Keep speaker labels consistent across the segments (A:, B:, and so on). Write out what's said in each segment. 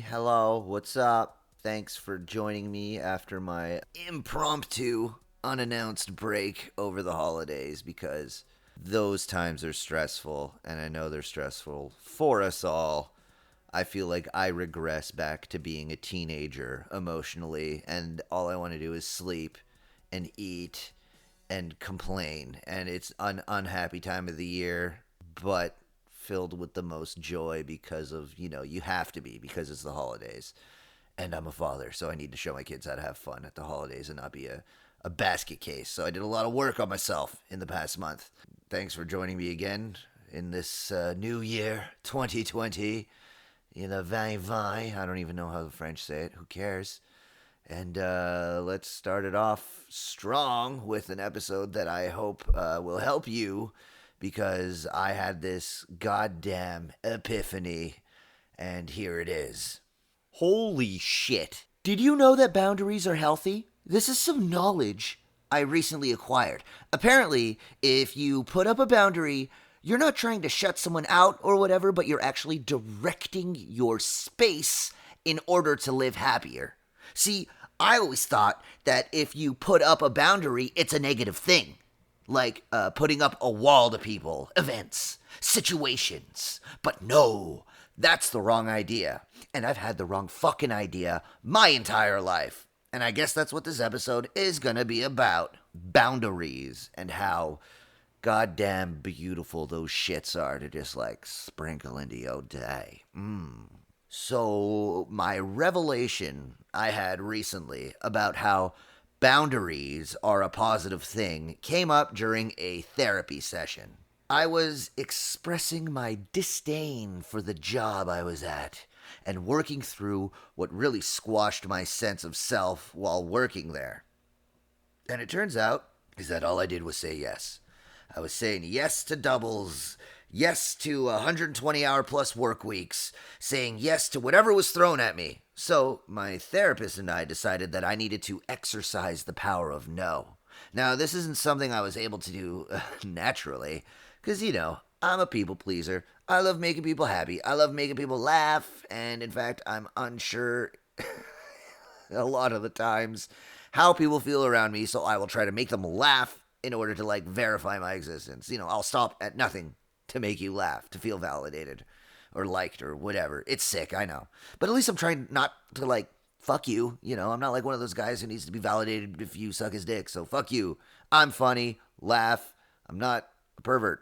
A: Hello, what's up? Thanks for joining me after my impromptu, unannounced break over the holidays because those times are stressful, and I know they're stressful for us all. I feel like I regress back to being a teenager emotionally, and all I want to do is sleep and eat and complain. And it's an unhappy time of the year, but filled with the most joy because of, you have to be because it's the holidays. And I'm a father, so I need to show my kids how to have fun at the holidays and not be a basket case. So I did a lot of work on myself in the past month. Thanks for joining me again in this new year, 2020. In the 2020. I don't even know how the French say it. Who cares? And let's start it off strong with an episode that I hope will help you because I had this goddamn epiphany, and here it is. Holy shit. Did you know that boundaries are healthy? This is some knowledge I recently acquired. Apparently, if you put up a boundary, you're not trying to shut someone out or whatever, but you're actually directing your space in order to live happier. See, I always thought that if you put up a boundary, it's a negative thing. Like putting up a wall to people, events, situations. But no, that's the wrong idea. And I've had the wrong fucking idea my entire life. And I guess that's what this episode is gonna be about. Boundaries and how goddamn beautiful those shits are to just like sprinkle into your day. So, my revelation I had recently about how boundaries are a positive thing came up during a therapy session. I was expressing my disdain for the job I was at and working through what really squashed my sense of self while working there. And it turns out is that all I did was say yes. I was saying yes to doubles, yes to 120-hour plus work weeks, saying yes to whatever was thrown at me. So my therapist and I decided that I needed to exercise the power of no. Now, this isn't something I was able to do naturally, because, I'm a people pleaser. I love making people happy. I love making people laugh, and in fact, I'm unsure a lot of the times how people feel around me, so I will try to make them laugh in order to like verify my existence. I'll stop at nothing to make you laugh, to feel validated or liked or whatever. It's sick, I know. But at least I'm trying not to like fuck you. I'm not like one of those guys who needs to be validated if you suck his dick. So fuck you. I'm funny, laugh. I'm not a pervert.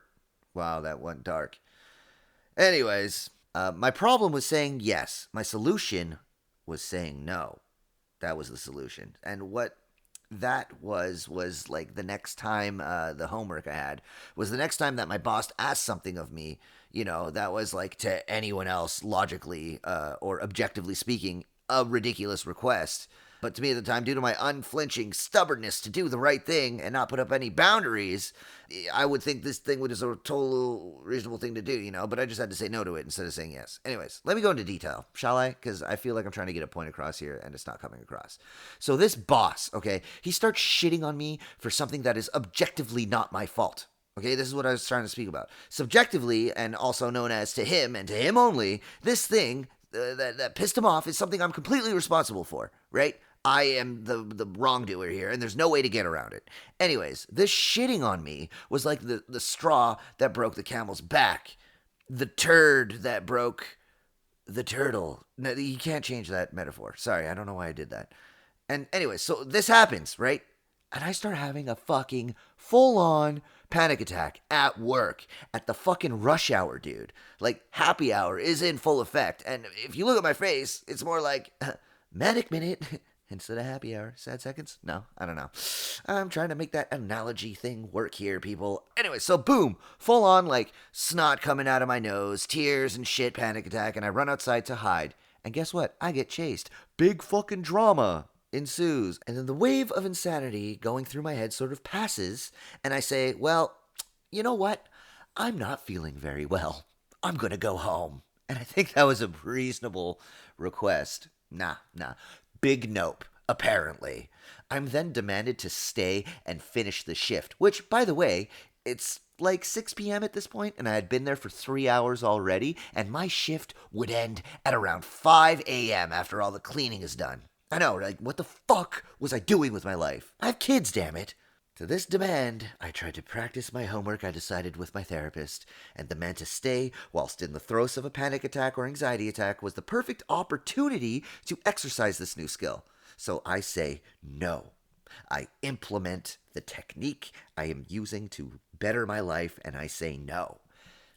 A: Wow, that went dark. Anyways, my problem was saying yes. My solution was saying no. That was the solution. And what that was like the next time the homework I had was the next time that my boss asked something of me, that was like to anyone else logically or objectively speaking, a ridiculous request. But to me at the time, due to my unflinching stubbornness to do the right thing and not put up any boundaries, I would think this thing was a total reasonable thing to do, but I just had to say no to it instead of saying yes. Anyways, let me go into detail, shall I? Because I feel like I'm trying to get a point across here and it's not coming across. So this boss, okay, he starts shitting on me for something that is objectively not my fault. Okay, this is what I was trying to speak about. Subjectively, and also known as to him and to him only, this thing that pissed him off is something I'm completely responsible for, right? I am the wrongdoer here, and there's no way to get around it. Anyways, this shitting on me was like the straw that broke the camel's back, the turd that broke the turtle. No, you can't change that metaphor. Sorry, I don't know why I did that. And anyway, so this happens, right? And I start having a fucking full-on panic attack at work at the fucking rush hour, dude. Like, happy hour is in full effect. And if you look at my face, it's more like manic minute instead of happy hour. Sad seconds? No, I don't know. I'm trying to make that analogy thing work here, people. Anyway, so boom, full on like snot coming out of my nose, tears and shit, panic attack, and I run outside to hide. And guess what? I get chased. Big fucking drama ensues. And then the wave of insanity going through my head sort of passes, and I say, well, you know what? I'm not feeling very well. I'm gonna go home. And I think that was a reasonable request. Nah. Big nope, apparently. I'm then demanded to stay and finish the shift, which, by the way, it's like 6 p.m. at this point, and I had been there for 3 hours already, and my shift would end at around 5 a.m. after all the cleaning is done. I know, like, what the fuck was I doing with my life? I have kids, damn it. To this demand, I tried to practice my homework I decided with my therapist, and the man to stay whilst in the throes of a panic attack or anxiety attack was the perfect opportunity to exercise this new skill. So I say no. I implement the technique I am using to better my life, and I say no.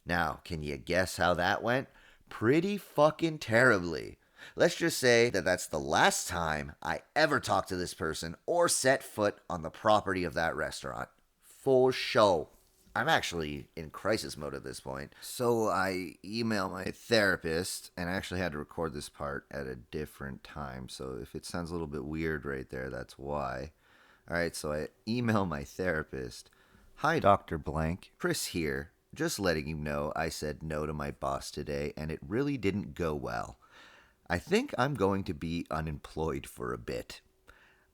A: Now, can you guess how that went? Pretty fucking terribly. Let's just say that that's the last time I ever talked to this person or set foot on the property of that restaurant. For sure. I'm actually in crisis mode at this point. So I email my therapist, and I actually had to record this part at a different time. So if it sounds a little bit weird right there, that's why. All right, so I email my therapist. Hi, Dr. Blank. Chris here. Just letting you know I said no to my boss today, and it really didn't go well. I think I'm going to be unemployed for a bit.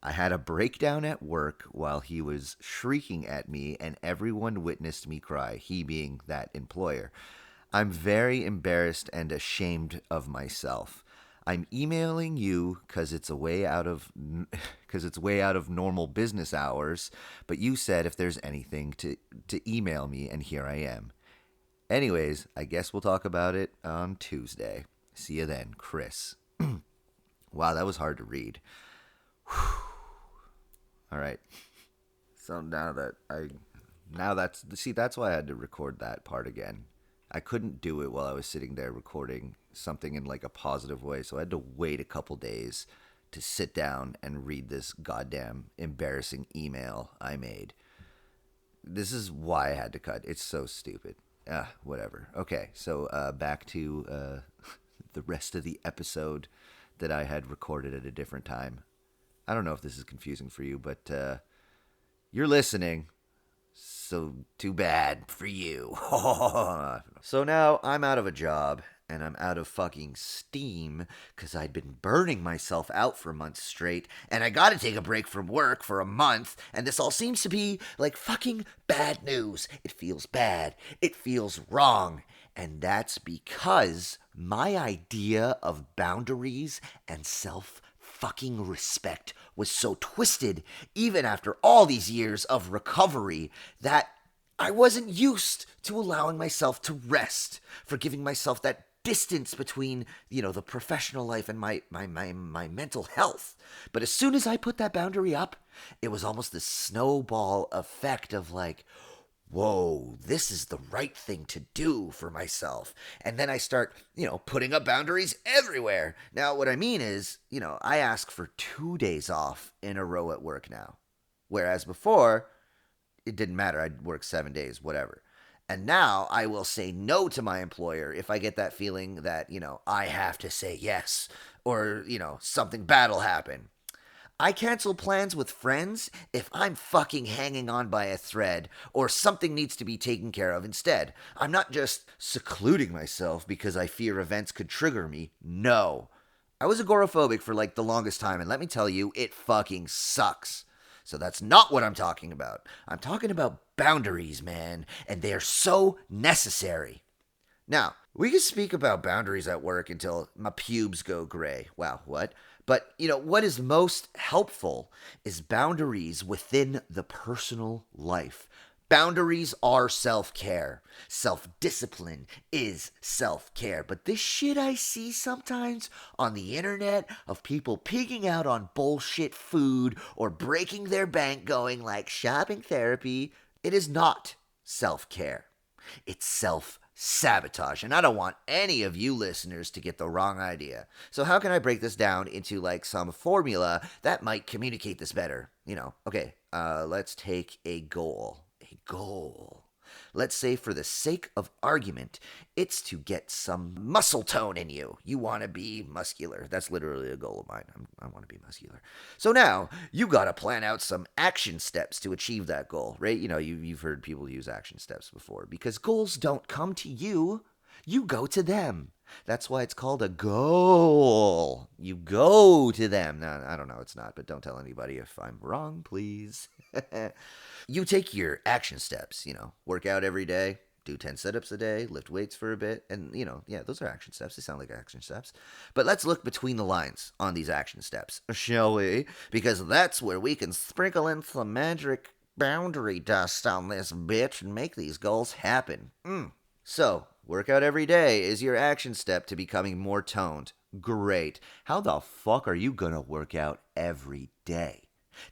A: I had a breakdown at work while he was shrieking at me, and everyone witnessed me cry, he being that employer. I'm very embarrassed and ashamed of myself. I'm emailing you because it's way out of normal business hours, but you said if there's anything to email me, and here I am. Anyways, I guess we'll talk about it on Tuesday. See you then, Chris. Wow, that was hard to read. Whew. All right. So that's why I had to record that part again. I couldn't do it while I was sitting there recording something in like a positive way, so I had to wait a couple days to sit down and read this goddamn embarrassing email I made. This is why I had to cut. It's so stupid. Whatever. Okay, so back to the rest of the episode that I had recorded at a different time. I don't know if this is confusing for you, but you're listening. So too bad for you. So now I'm out of a job, and I'm out of fucking steam because I'd been burning myself out for months straight, and I gotta take a break from work for a month, and this all seems to be like fucking bad news. It feels bad. It feels wrong. And that's because my idea of boundaries and self-fucking respect was so twisted, even after all these years of recovery, that I wasn't used to allowing myself to rest, for giving myself that distance between, the professional life and my mental health. But as soon as I put that boundary up, it was almost this snowball effect of like, whoa, this is the right thing to do for myself. And then I start, putting up boundaries everywhere. Now, what I mean is, I ask for 2 days off in a row at work now. Whereas before, it didn't matter. I'd work 7 days, whatever. And now I will say no to my employer if I get that feeling that, I have to say yes, or, something bad will happen. I cancel plans with friends if I'm fucking hanging on by a thread or something needs to be taken care of instead. I'm not just secluding myself because I fear events could trigger me. No. I was agoraphobic for like the longest time, and let me tell you, it fucking sucks. So that's not what I'm talking about. I'm talking about boundaries, man, and they are so necessary. Now, we can speak about boundaries at work until my pubes go gray. Wow, what? But, what is most helpful is boundaries within the personal life. Boundaries are self-care. Self-discipline is self-care. But this shit I see sometimes on the internet of people pigging out on bullshit food or breaking their bank going like shopping therapy, it is not self-care. It's self-sabotage, and I don't want any of you listeners to get the wrong idea. So how can I break this down into like some formula that might communicate this better? Okay, let's take a goal. A goal. Let's say for the sake of argument, it's to get some muscle tone in you. You want to be muscular. That's literally a goal of mine. I want to be muscular. So now you got to plan out some action steps to achieve that goal, right? You've heard people use action steps before because goals don't come to you. You go to them. That's why it's called a goal. You go to them. No, I don't know, it's not, but don't tell anybody if I'm wrong, please. You take your action steps, work out every day, do 10 sit-ups a day, lift weights for a bit, and, yeah, those are action steps. They sound like action steps. But let's look between the lines on these action steps, shall we? Because that's where we can sprinkle in some magic boundary dust on this bitch and make these goals happen. So, work out every day is your action step to becoming more toned. Great. How the fuck are you gonna work out every day?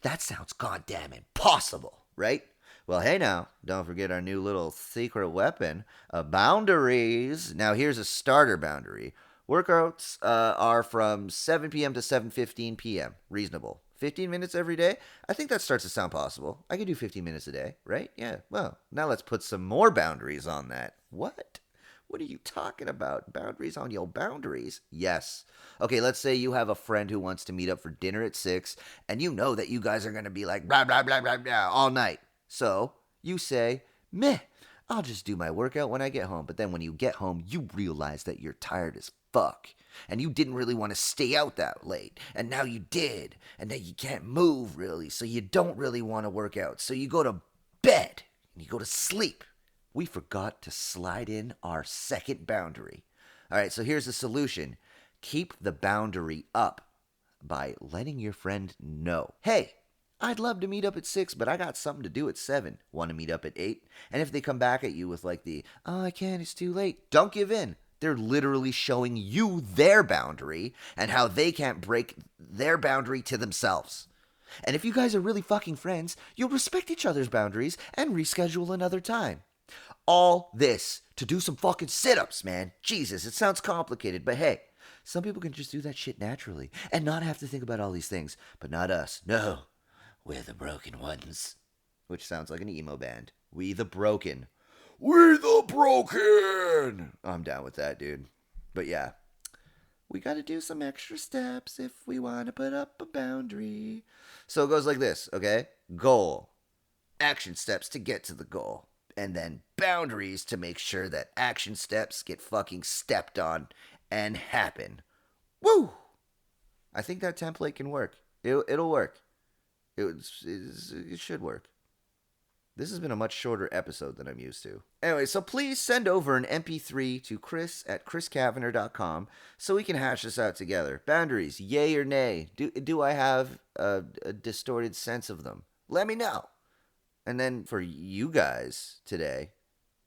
A: That sounds goddamn impossible, right? Well, hey now, don't forget our new little secret weapon, boundaries. Now, here's a starter boundary. Workouts are from 7 p.m. to 7:15 p.m. Reasonable. 15 minutes every day? I think that starts to sound possible. I can do 15 minutes a day, right? Yeah. Well, now let's put some more boundaries on that. What? What are you talking about? Boundaries on your boundaries? Yes. Okay, let's say you have a friend who wants to meet up for dinner at 6, and you know that you guys are going to be like blah, blah, blah, blah, blah all night. So you say, meh, I'll just do my workout when I get home. But then when you get home, you realize that you're tired as fuck. And you didn't really want to stay out that late. And now you did. And now you can't move really. So you don't really want to work out. So you go to bed. And you go to sleep. We forgot to slide in our second boundary. All right, so here's the solution. Keep the boundary up by letting your friend know. Hey, I'd love to meet up at 6, but I got something to do at 7. Want to meet up at 8? And if they come back at you with I can't, it's too late. Don't give in. They're literally showing you their boundary and how they can't break their boundary to themselves. And if you guys are really fucking friends, you'll respect each other's boundaries and reschedule another time. All this to do some fucking sit-ups, man. Jesus, it sounds complicated, but hey, some people can just do that shit naturally and not have to think about all these things, but not us. No, we're the broken ones. Which sounds like an emo band. We the broken. We the broken! I'm down with that, dude. But yeah, we gotta do some extra steps if we want to put up a boundary. So it goes like this, okay? Goal. Action steps to get to the goal. And then boundaries to make sure that action steps get fucking stepped on and happen. Woo! I think that template can work. It'll work. It should work. This has been a much shorter episode than I'm used to. Anyway, so please send over an MP3 to chris@chriscavender.com so we can hash this out together. Boundaries, yay or nay? Do I have a distorted sense of them? Let me know. And then for you guys today,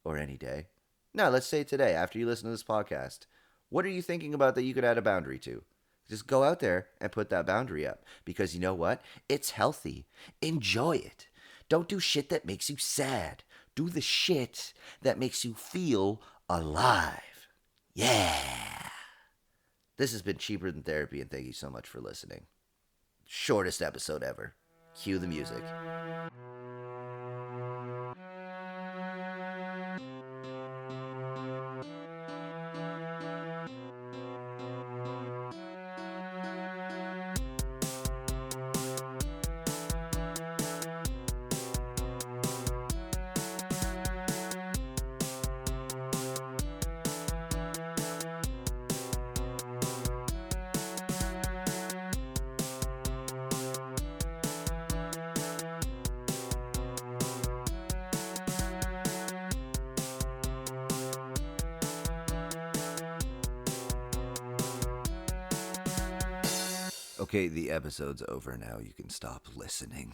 A: or any day, no, let's say today, after you listen to this podcast, what are you thinking about that you could add a boundary to? Just go out there and put that boundary up. Because you know what? It's healthy. Enjoy it. Don't do shit that makes you sad. Do the shit that makes you feel alive. Yeah. This has been Cheaper Than Therapy, and thank you so much for listening. Shortest episode ever. Cue the music. Okay, the episode's over now. You can stop listening.